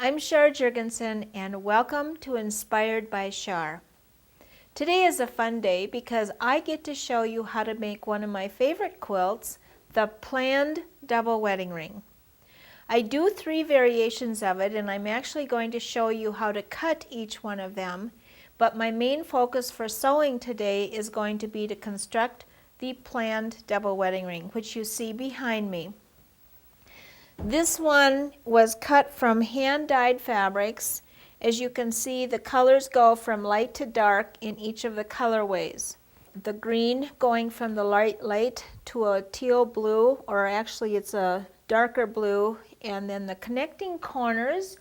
I'm Shar Jorgenson and welcome to Inspired by Shar. Today is a fun day because I get to show you how to make one of my favorite quilts, the planned double wedding ring. I do 3 variations of it and I'm actually going to show you how to cut each one of them, but my main focus for sewing today is going to be to construct the planned double wedding ring, which you see behind me. This one was cut from hand-dyed fabrics. As you can see, the colors go from light to dark in each of the colorways. The green going from the light to a teal blue, or actually it's a darker blue, and then the connecting corners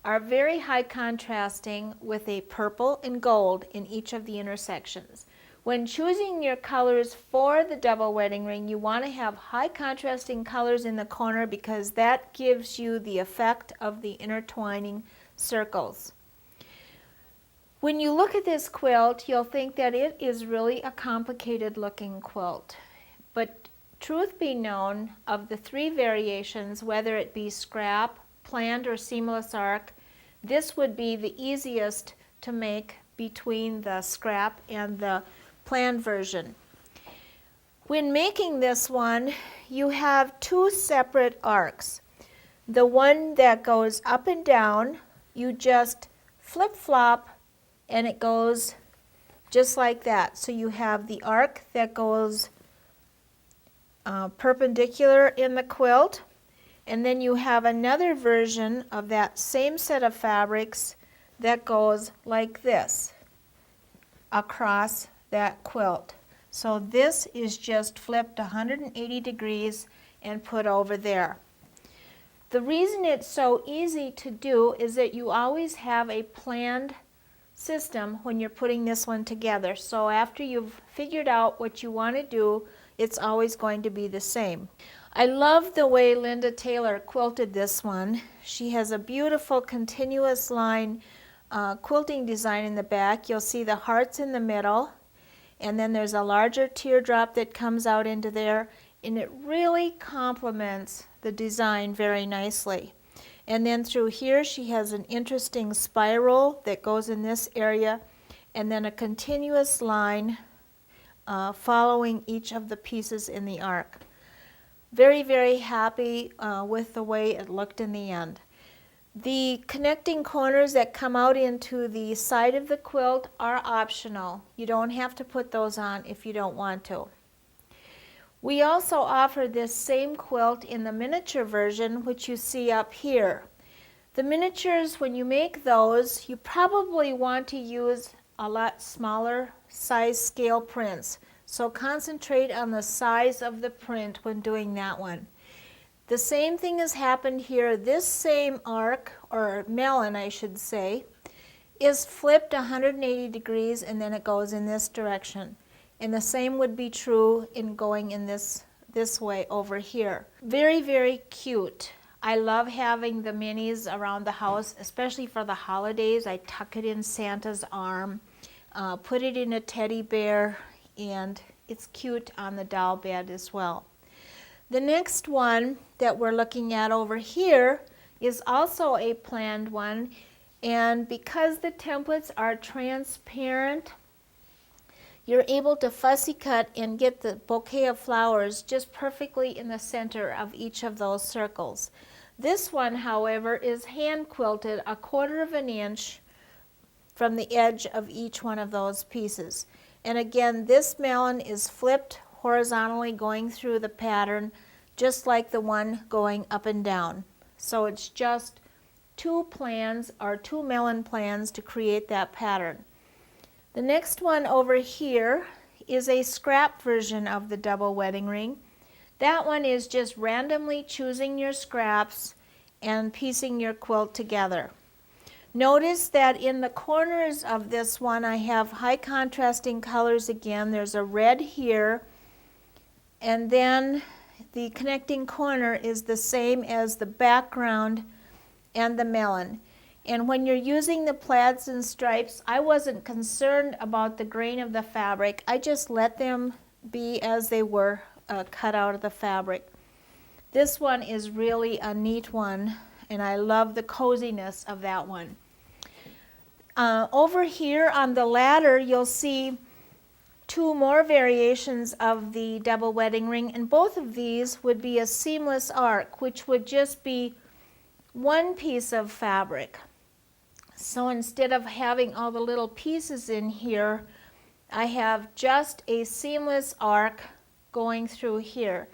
are very high contrasting with a purple and gold in each of the intersections. When choosing your colors for the double wedding ring, you want to have high contrasting colors in the corner because that gives you the effect of the intertwining circles. When you look at this quilt, you'll think that it is really a complicated looking quilt. But truth be known, of the 3 variations, whether it be scrap, planned, or seamless arc, this would be the easiest to make between the scrap and the planned version. When making this one, you have 2 separate arcs. The one that goes up and down, you just flip-flop and it goes just like that. So you have the arc that goes perpendicular in the quilt, and then you have another version of that same set of fabrics that goes like this across that quilt. So this is just flipped 180 degrees and put over there. The reason it's so easy to do is that you always have a planned system when you're putting this one together. So after you've figured out what you want to do, it's always going to be the same. I love the way Linda Taylor quilted this one. She has a beautiful continuous line quilting design in the back. You'll see the hearts in the middle, and then there's a larger teardrop that comes out into there, and it really complements the design very nicely. And then through here she has an interesting spiral that goes in this area, and then a continuous line following each of the pieces in the arc. Very, very happy with the way it looked in the end. The connecting corners that come out into the side of the quilt are optional. You don't have to put those on if you don't want to. We also offer this same quilt in the miniature version, which you see up here. The miniatures, when you make those, you probably want to use a lot smaller size scale prints. So concentrate on the size of the print when doing that one. The same thing has happened here. This same arc, or melon I should say, is flipped 180 degrees and then it goes in this direction. And the same would be true in going in this way over here. Very, very cute. I love having the minis around the house, especially for the holidays. I tuck it in Santa's arm, put it in a teddy bear, and it's cute on the doll bed as well. The next one that we're looking at over here is also a planned one, and because the templates are transparent, you're able to fussy cut and get the bouquet of flowers just perfectly in the center of each of those circles. This one, however, is hand quilted 1/4 of an inch from the edge of each one of those pieces. And again, this melon is flipped horizontally going through the pattern, just like the one going up and down. So it's just 2 plans, or 2 melon plans, to create that pattern. The next one over here is a scrap version of the double wedding ring. That one is just randomly choosing your scraps and piecing your quilt together. Notice that in the corners of this one I have high contrasting colors again. There's a red here, and then the connecting corner is the same as the background and the melon. And when you're using the plaids and stripes, I wasn't concerned about the grain of the fabric. I just let them be as they were cut out of the fabric. This one is really a neat one and I love the coziness of that one. Over here on the ladder, you'll see two more variations of the double wedding ring, and both of these would be a seamless arc, which would just be one piece of fabric. So instead of having all the little pieces in here, I have just a seamless arc going through here.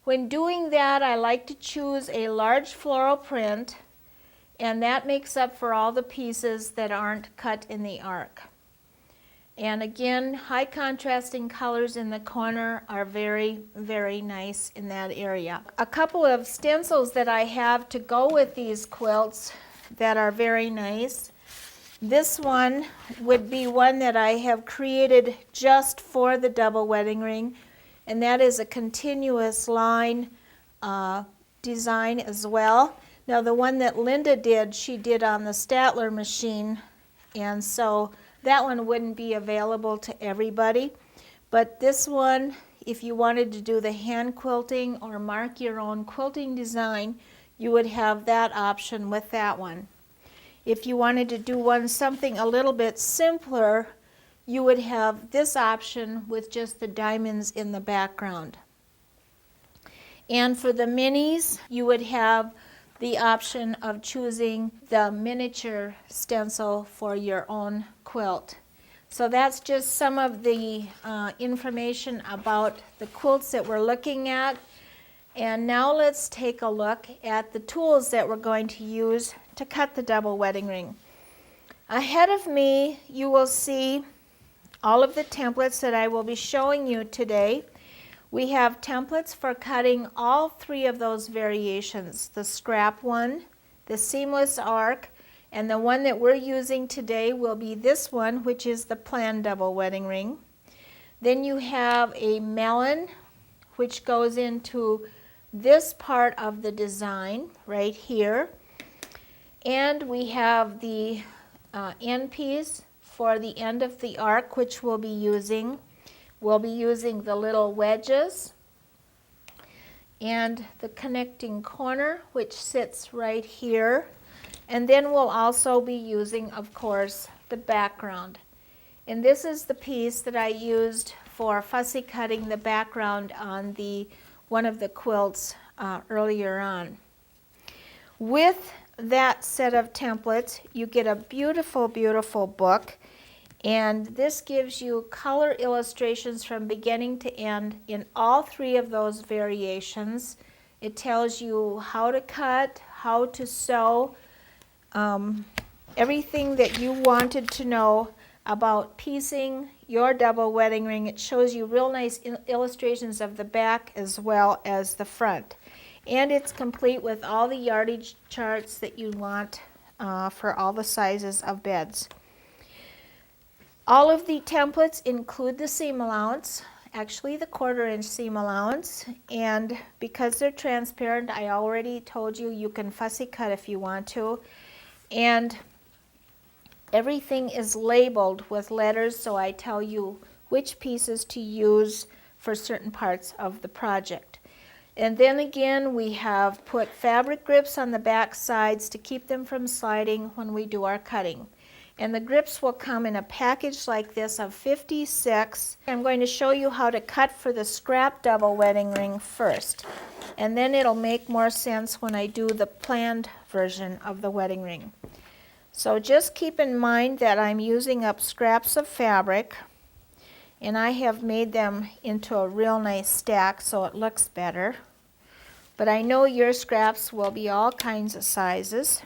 When doing that, I like to choose a large floral print, and that makes up for all the pieces that aren't cut in the arc. And again, high contrasting colors in the corner are very, very nice in that area. A couple of stencils that I have to go with these quilts that are very nice. This one would be one that I have created just for the double wedding ring, and that is a continuous line design as well. Now the one that Linda did, she did on the Statler machine, and so that one wouldn't be available to everybody. But this one, if you wanted to do the hand quilting or mark your own quilting design, you would have that option with that one. If you wanted to do something a little bit simpler, you would have this option with just the diamonds in the background. And for the minis, you would have the option of choosing the miniature stencil for your own quilt. So that's just some of the information about the quilts that we're looking at. And now let's take a look at the tools that we're going to use to cut the double wedding ring. Ahead of me, you will see all of the templates that I will be showing you today. We have templates for cutting all three of those variations, the scrap one, the seamless arc, and the one that we're using today will be this one, which is the planned double wedding ring. Then you have a melon, which goes into this part of the design right here. And we have the end piece for the end of the arc, which we'll be using. We'll be using the little wedges and the connecting corner, which sits right here. And then we'll also be using, of course, the background. And this is the piece that I used for fussy cutting the background on one of the quilts earlier on. With that set of templates, you get a beautiful, beautiful book. And this gives you color illustrations from beginning to end in all three of those variations. It tells you how to cut, how to sew, everything that you wanted to know about piecing your double wedding ring. It shows you real nice illustrations of the back as well as the front. And it's complete with all the yardage charts that you want for all the sizes of beds. All of the templates include the seam allowance, actually the 1/4 inch seam allowance, and because they're transparent, I already told you you can fussy cut if you want to. And everything is labeled with letters, so I tell you which pieces to use for certain parts of the project. And then again, we have put fabric grips on the back sides to keep them from sliding when we do our cutting. And the grips will come in a package like this of 56. I'm going to show you how to cut for the scrap double wedding ring first. And then it'll make more sense when I do the planned version of the wedding ring. So just keep in mind that I'm using up scraps of fabric, and I have made them into a real nice stack so it looks better. But I know your scraps will be all kinds of sizes.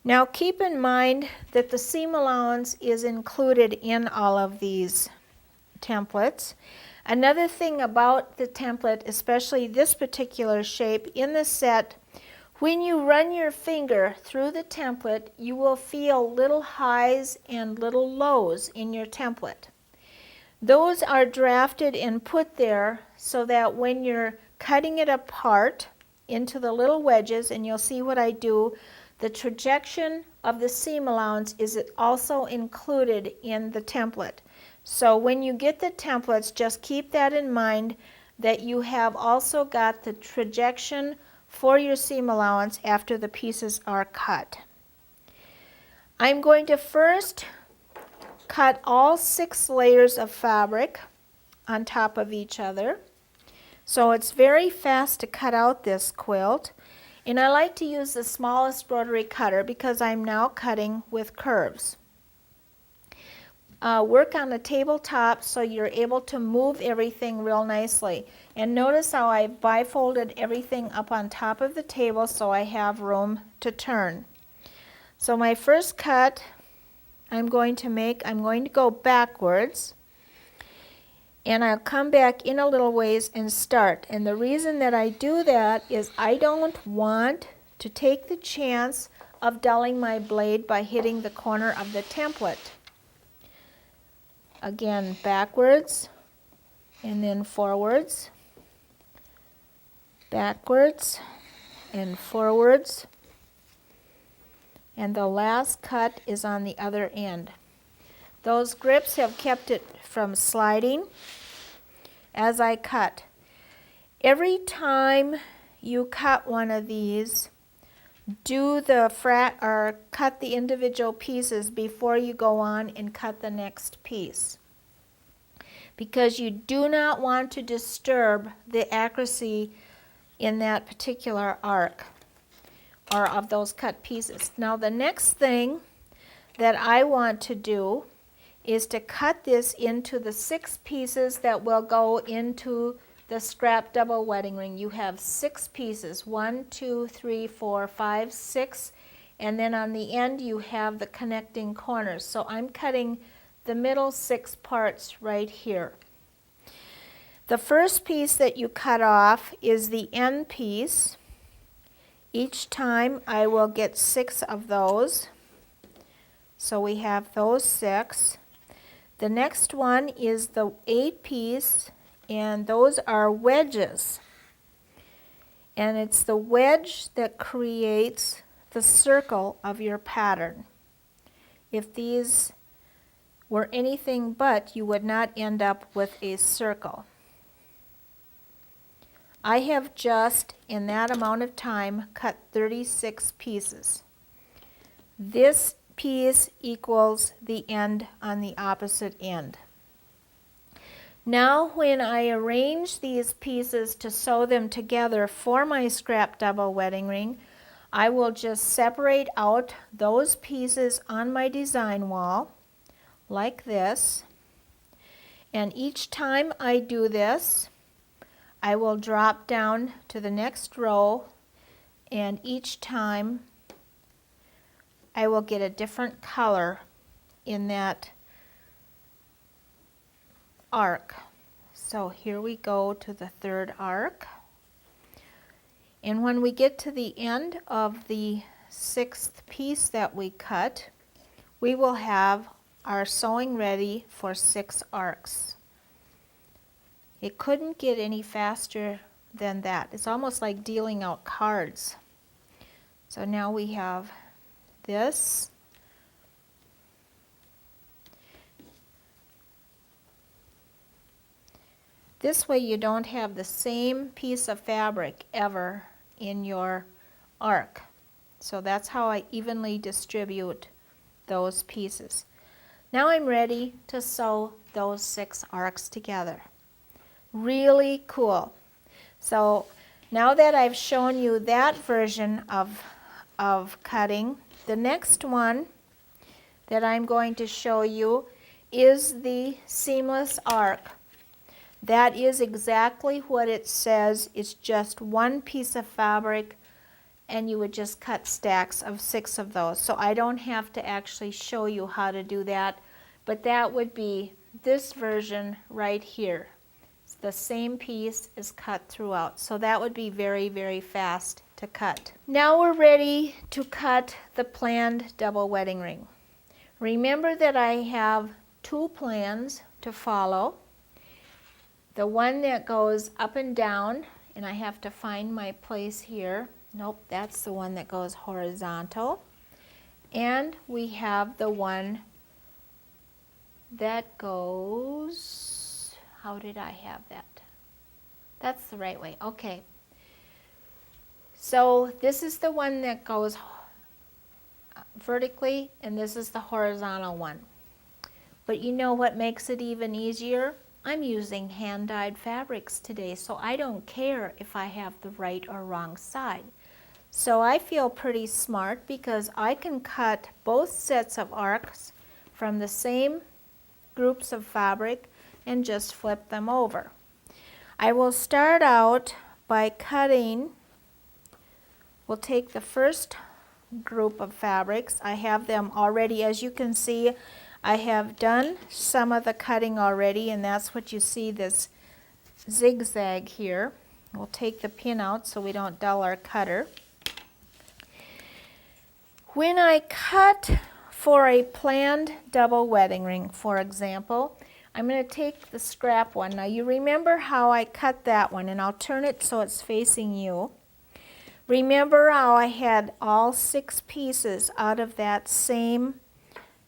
Now keep in mind that the seam allowance is included in all of these templates. Another thing about the template, especially this particular shape in the set, when you run your finger through the template, you will feel little highs and little lows in your template. Those are drafted and put there so that when you're cutting it apart into the little wedges, and you'll see what I do, the trajection of the seam allowance is also included in the template. So when you get the templates, just keep that in mind, that you have also got the trajection for your seam allowance after the pieces are cut. I'm going to first cut all 6 layers of fabric on top of each other. So it's very fast to cut out this quilt. And I like to use the smallest rotary cutter because I'm now cutting with curves. Work on the tabletop so you're able to move everything real nicely. And notice how I bifolded everything up on top of the table so I have room to turn. So my first cut I'm going to go backwards, and I'll come back in a little ways and start. And the reason that I do that is I don't want to take the chance of dulling my blade by hitting the corner of the template. Again, backwards and then forwards, backwards and forwards, and the last cut is on the other end. Those grips have kept it from sliding as I cut. Every time you cut one of these, cut the individual pieces before you go on and cut the next piece, because you do not want to disturb the accuracy in that particular arc or of those cut pieces. Now the next thing that I want to do is to cut this into the 6 pieces that will go into the scrap double wedding ring. You have 6 pieces, 1, 2, 3, 4, 5, 6, and then on the end you have the connecting corners. So I'm cutting the middle 6 parts right here. The first piece that you cut off is the end piece. Each time I will get 6 of those. So we have those 6. The next one is the 8 piece, and those are wedges. And it's the wedge that creates the circle of your pattern. If these were anything but, you would not end up with a circle. I have just, in that amount of time, cut 36 pieces. This piece equals the end on the opposite end. Now when I arrange these pieces to sew them together for my scrap double wedding ring, I will just separate out those pieces on my design wall like this, and each time I do this I will drop down to the next row, and each time I will get a different color in that arc. So here we go to the 3rd arc, and when we get to the end of the 6th piece that we cut, we will have our sewing ready for 6 arcs. It couldn't get any faster than that. It's almost like dealing out cards. So now we have this. This way you don't have the same piece of fabric ever in your arc. So that's how I evenly distribute those pieces. Now I'm ready to sew those 6 arcs together. Really cool. So now that I've shown you that version of cutting, the next one that I'm going to show you is the seamless arc. That is exactly what it says. It's just one piece of fabric, and you would just cut stacks of 6 of those. So I don't have to actually show you how to do that, but that would be this version right here. The same piece is cut throughout, so that would be very, very fast to cut. Now we're ready to cut the planned double wedding ring. Remember that I have 2 plans to follow. The one that goes up and down, and I have to find my place here. Nope, that's the one that goes horizontal. And we have the one that goes, how did I have that? That's the right way, okay. So this is the one that goes vertically, and this is the horizontal one. But you know what makes it even easier? I'm using hand-dyed fabrics today, so I don't care if I have the right or wrong side. So I feel pretty smart because I can cut both sets of arcs from the same groups of fabric and just flip them over. I will start out by cutting. We'll take the first group of fabrics. I have them already, as you can see, I have done some of the cutting already, and that's what you see, this zigzag here. We'll take the pin out so we don't dull our cutter. When I cut for a planned double wedding ring, for example, I'm going to take the scrap one. Now you remember how I cut that one, and I'll turn it so it's facing you. Remember how I had all 6 pieces out of that same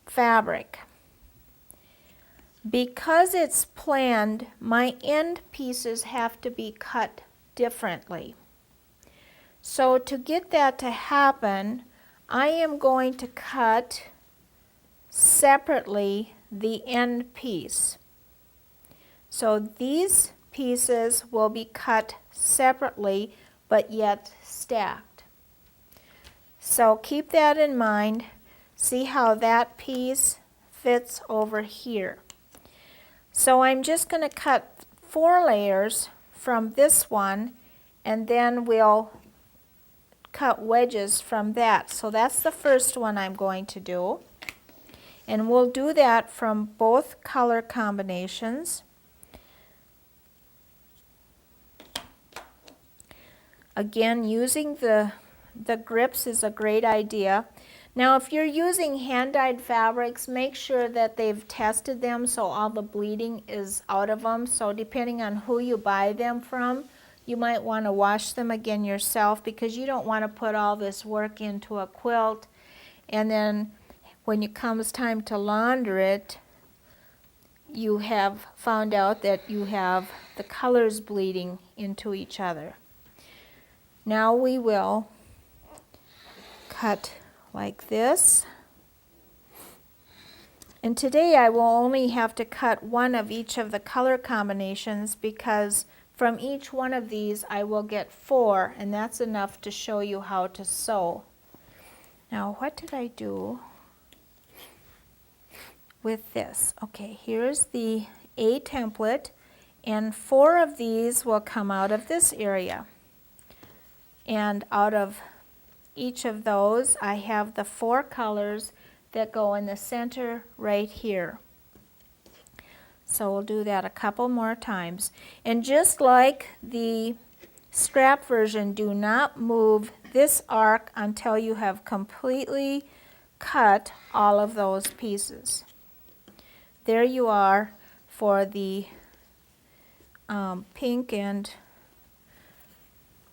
fabric. Because it's planned, my end pieces have to be cut differently. So to get that to happen, I am going to cut separately the end piece. So these pieces will be cut separately, but yet stacked. So keep that in mind. See how that piece fits over here. So I'm just going to cut 4 layers from this one, and then we'll cut wedges from that. So that's the first one I'm going to do. And we'll do that from both color combinations. Again, using the grips is a great idea. Now if you're using hand-dyed fabrics, make sure that they've tested them so all the bleeding is out of them. So depending on who you buy them from, you might want to wash them again yourself, because you don't want to put all this work into a quilt, and then when it comes time to launder it, you have found out that you have the colors bleeding into each other. Now we will cut like this. And today I will only have to cut one of each of the color combinations, because from each one of these I will get 4, and that's enough to show you how to sew. Now what did I do with this? Okay, here's the A template, and 4 of these will come out of this area. And out of each of those, I have the 4 colors that go in the center right here. So we'll do that a couple more times. And just like the scrap version, do not move this arc until you have completely cut all of those pieces. There you are for the pink and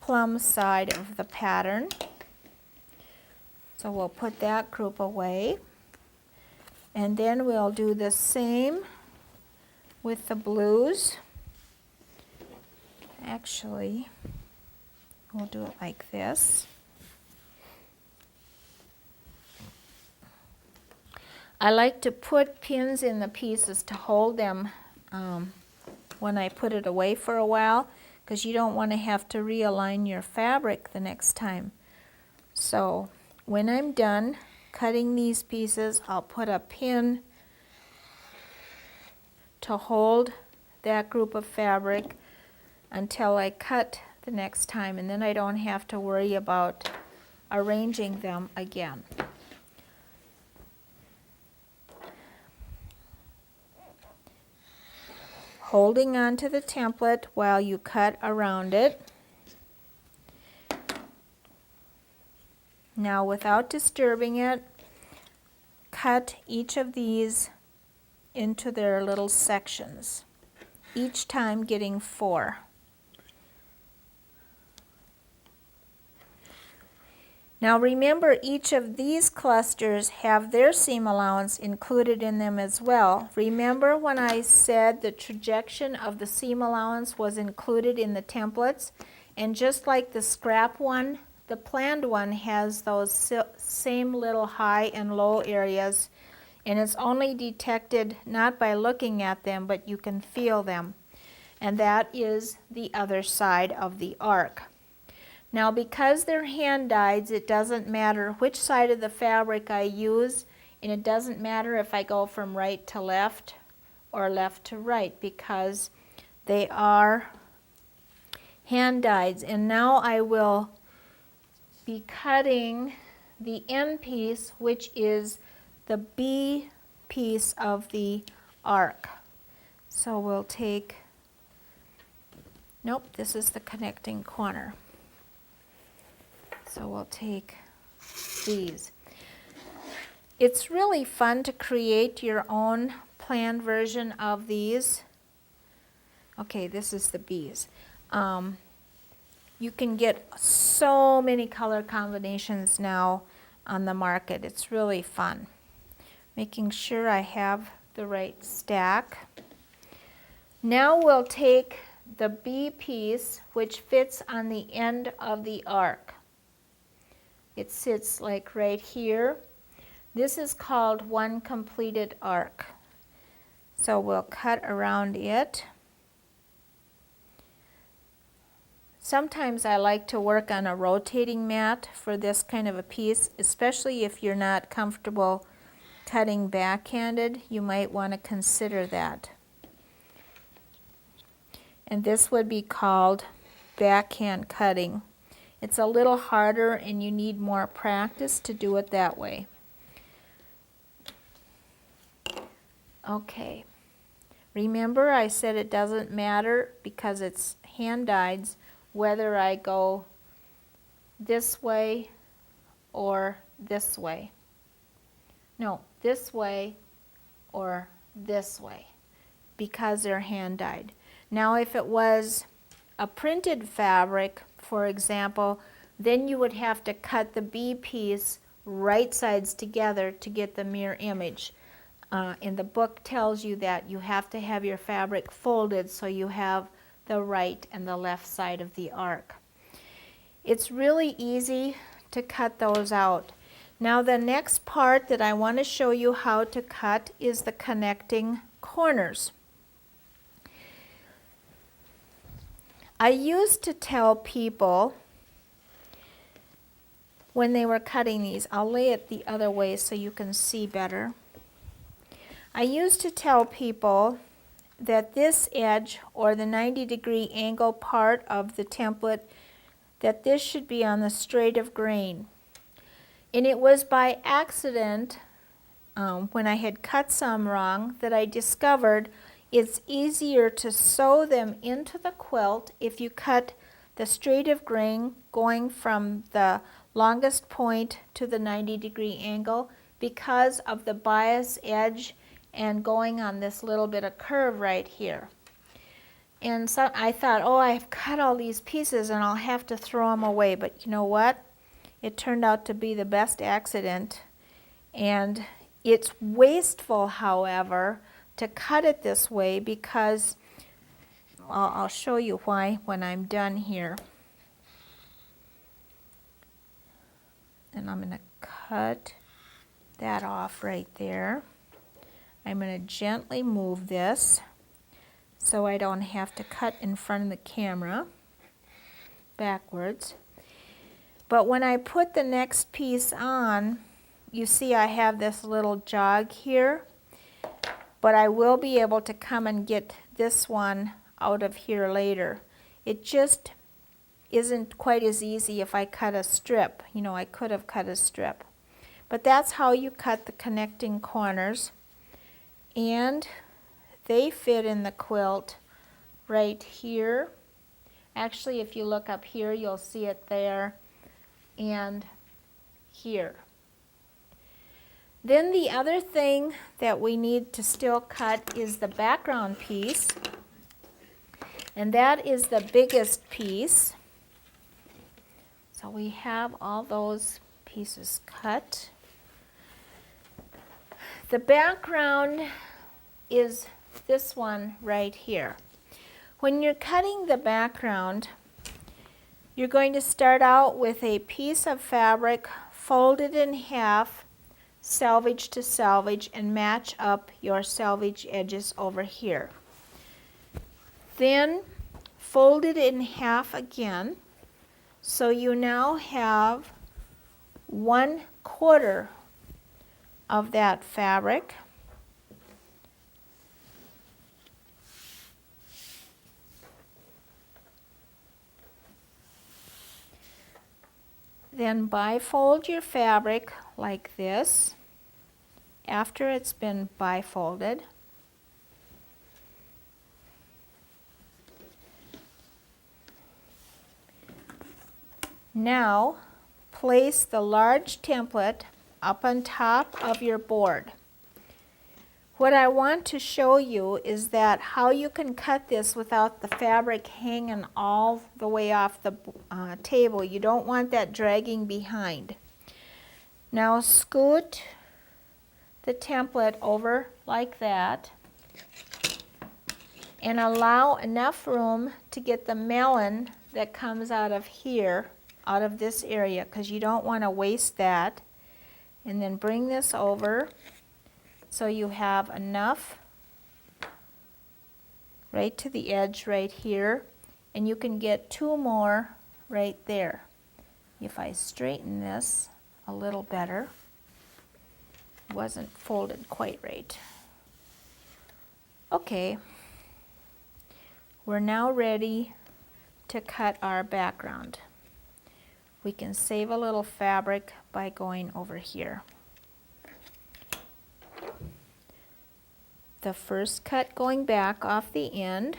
plum side of the pattern. So we'll put that group away, and then we'll do the same with the blues. Actually, we'll do it like this. I like to put pins in the pieces to hold them when I put it away for a while, because you don't want to have to realign your fabric the next time. So when I'm done cutting these pieces, I'll put a pin to hold that group of fabric until I cut the next time, and then I don't have to worry about arranging them again. Holding on to the template while you cut around it. Now, without disturbing it, cut each of these into their little sections, each time getting 4. Now remember, each of these clusters have their seam allowance included in them as well. Remember when I said the trajectory of the seam allowance was included in the templates? And just like the scrap one, the planned one has those same little high and low areas, and it's only detected not by looking at them, but you can feel them. And that is the other side of the arc. Now, because they're hand dyed, it doesn't matter which side of the fabric I use, and it doesn't matter if I go from right to left or left to right, because they are hand dyed. And now I will be cutting the end piece, which is the B piece of the arc. So we'll take, nope, this is the connecting corner. So we'll take these. It's really fun to create your own planned version of these. Okay, this is the B's. You can get so many color combinations now on the market. It's really fun. Making sure I have the right stack. Now we'll take the B piece, which fits on the end of the arc. It sits like right here. This is called one completed arc. So we'll cut around it. Sometimes I like to work on a rotating mat for this kind of a piece, especially if you're not comfortable cutting backhanded. You might want to consider that. And this would be called backhand cutting. It's a little harder and you need more practice to do it that way. Okay. Remember I said it doesn't matter because it's hand dyed whether I go this way or this way. No, this way or this way, because they're hand dyed. Now if it was a printed fabric, for example, then you would have to cut the B piece right sides together to get the mirror image. And the book tells you that you have to have your fabric folded so you have the right and the left side of the arc. It's really easy to cut those out. Now the next part that I want to show you how to cut is the connecting corners. I used to tell people when they were cutting these, I'll lay it the other way so you can see better. I used to tell people that this edge, or the 90-degree angle part of the template, that this should be on the straight of grain. And it was by accident, when I had cut some wrong, that I discovered it's easier to sew them into the quilt if you cut the straight of grain going from the longest point to the 90-degree angle, because of the bias edge and going on this little bit of curve right here. And so I thought, oh, I've cut all these pieces and I'll have to throw them away. But you know what? It turned out to be the best accident. And it's wasteful, however, to cut it this way, because I'll show you why when I'm done here. And I'm going to cut that off right there. I'm going to gently move this so I don't have to cut in front of the camera backwards. But when I put the next piece on, you see I have this little jog here, but I will be able to come and get this one out of here later. It just isn't quite as easy if I cut a strip. You know, I could have cut a strip. But that's how you cut the connecting corners. And they fit in the quilt right here. Actually, if you look up here, you'll see it there and here. Then the other thing that we need to still cut is the background piece. And that is the biggest piece. So we have all those pieces cut. The background is this one right here. When you're cutting the background, You're going to start out with a piece of fabric folded in half, selvage to selvage, and match up your selvage edges over here. Then fold it in half again, so you now have 1/4 of that fabric. Then bifold your fabric like this after it's been bifolded. Now place the large template up on top of your board. What I want to show you is that how you can cut this without the fabric hanging all the way off the table. You don't want that dragging behind. Now scoot the template over like that and allow enough room to get the melon that comes out of here, out of this area, because you don't want to waste that. And then bring this over so you have enough right to the edge right here, and you can get 2 more right there. If I straighten this a little better, it wasn't folded quite right. Okay, we're now ready to cut our background. We can save a little fabric by going over here. The first cut going back off the end,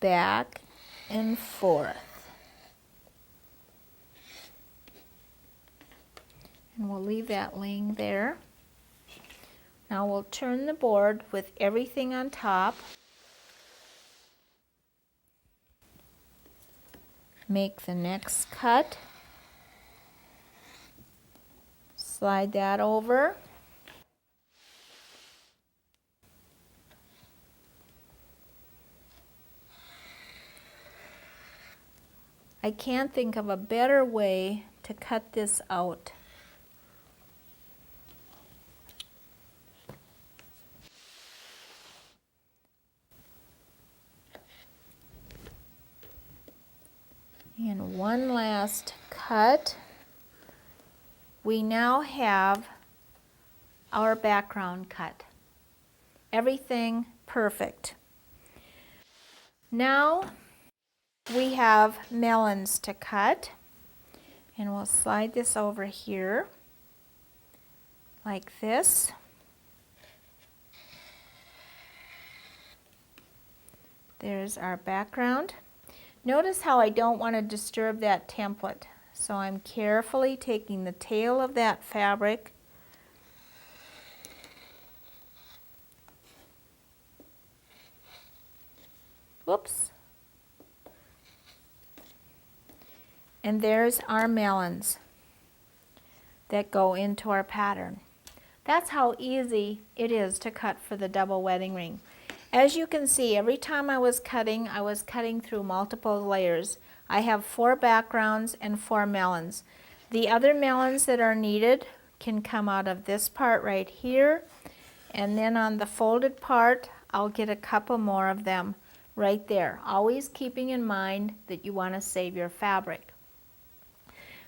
back and forth. And we'll leave that laying there. Now we'll turn the board with everything on top. Make the next cut. Slide that over. I can't think of a better way to cut this out. And one last cut. We now have our background cut. Everything perfect. Now we have melons to cut, and we'll slide this over here like this. There's our background. Notice how I don't want to disturb that template, so I'm carefully taking the tail of that fabric whoops. And there's our melons that go into our pattern. That's how easy it is to cut for the double wedding ring. As you can see, every time I was cutting through multiple layers. I have 4 backgrounds and 4 melons. The other melons that are needed can come out of this part right here, and then on the folded part, I'll get a couple more of them right there, always keeping in mind that you want to save your fabric.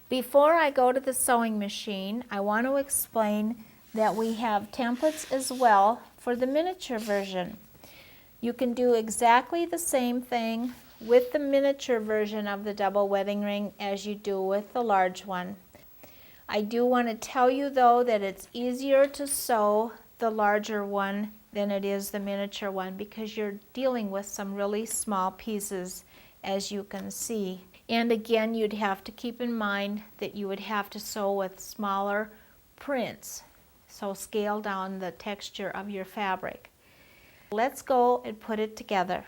Before I go to the sewing machine, I want to explain that we have templates as well for the miniature version. You can do exactly the same thing with the miniature version of the double wedding ring as you do with the large one. I do want to tell you though that it's easier to sew the larger one than it is the miniature one because you're dealing with some really small pieces, as you can see. And again, you'd have to keep in mind that you would have to sew with smaller prints, so scale down the texture of your fabric. Let's go and put it together.